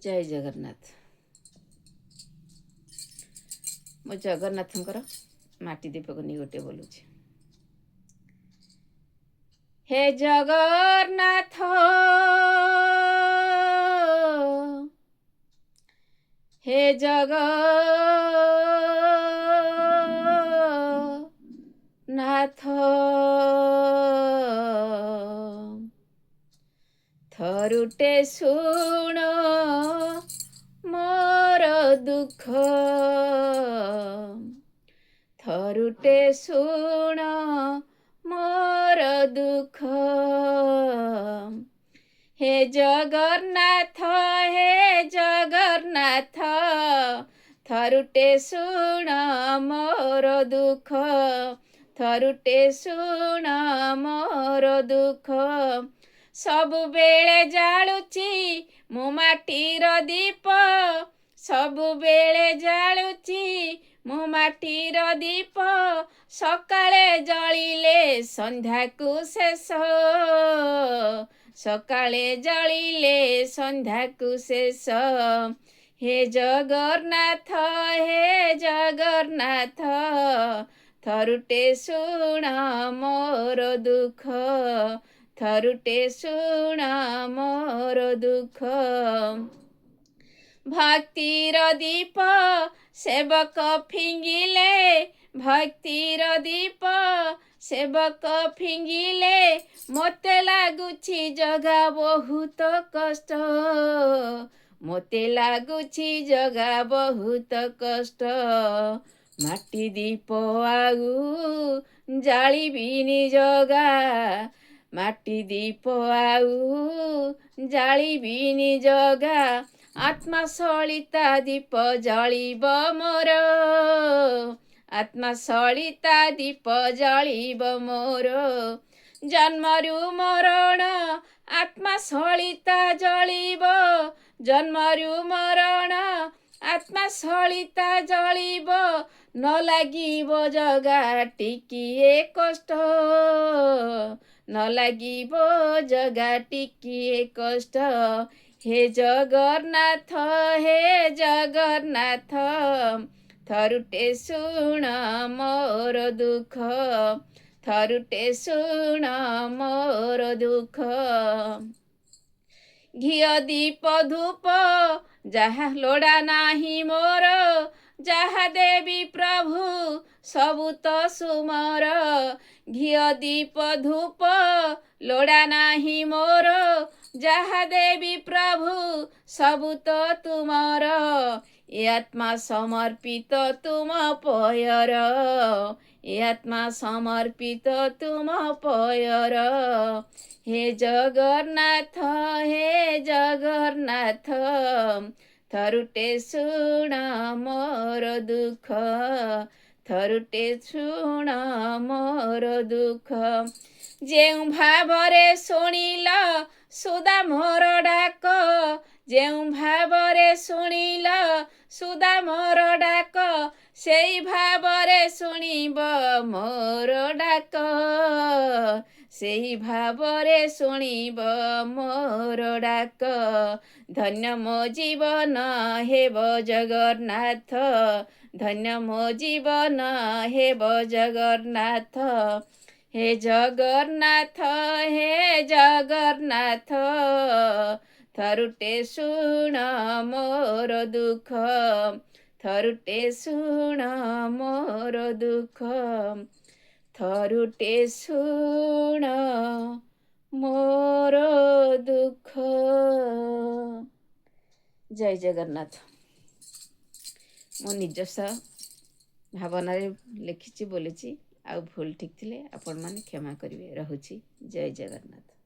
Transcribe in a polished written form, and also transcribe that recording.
जय जगन्नाथ। मो जगन्नाथंकर माटी दीपक नहीं गोटे बोलुଛି। हे जगन्नाथ हे जगन्नाथ थरुटे सुण मोर दुख थरुटे सुण मोर दुख हे जगन्नाथ थरुटे सुण मोर दुख थरुटे सुण मोर दुख सबु बेले जालुची मु माटीर दीप सबु बेले जालुची मु माटीर दीप सकाळे जळिले संध्याकु शेष सकाळे जळिले संध्याकु शेष हे जगन्नाथ थरुटे सुण मोर दुख थरुटे सुण मोर दुख भक्तिर दीप सेवक फिंगिले भक्तिर दीप सेवक फिंगिले मोते लागुछि जगा बहुत कष्ट मोते लागुछि जगा बहुत कष्ट माटी दीप आउ जालिबिनी जगा माटी दीप आउ जालिबिनी जगा आत्मा सलिता दीप जलिब मोर आत्मा सलिता दीप जलिब मोर जन्मरु मरण आत्मा सलिता जलिब जन्मरु मरण आत्मा सलिता जलिब न लागिब जगा टिकिए कष्ट न लागिब जगा टिकिए कष्ट हे जगन्नाथ थरुटे सुण मोर दुख थरुटे सुण मोर दुख घिया दीप धूप जहा लोड़ा नाही मोर जहा देवी प्रभु सबु तो सुमर घिया दीप धूप लोड़ा नाही मोर जहा देवी प्रभु सबु तो तुमर ए आत्मा समर्पित तुम पयर ए आत्मा समर्पित तुम पयर हे जगन्नाथ थरुटे सुण मोर दुख थरुटे सुण मोर दुख जेउ भावरे शुणिल सुदा मोर डाक जेउ भावरे शुणिल सुदा मोर डाक सेई भावरे शुणिब मोर डाक सेई भावरे शुणिब मोर डाक धन्य मो जीवन हेब जगन्नाथ धन्य मो जीवन हेब जगन्नाथ हे जगन्नाथ थरुटे सुण मोर दुख थरुटे सुण मोर दुख थरुटे सुण मोर दुख। जय जगन्नाथ। मो निजस्व भावना लिखी बोली आउ भूल ठीक थिले आपण माने क्षमा करिवे रहुछि। जय जगन्नाथ।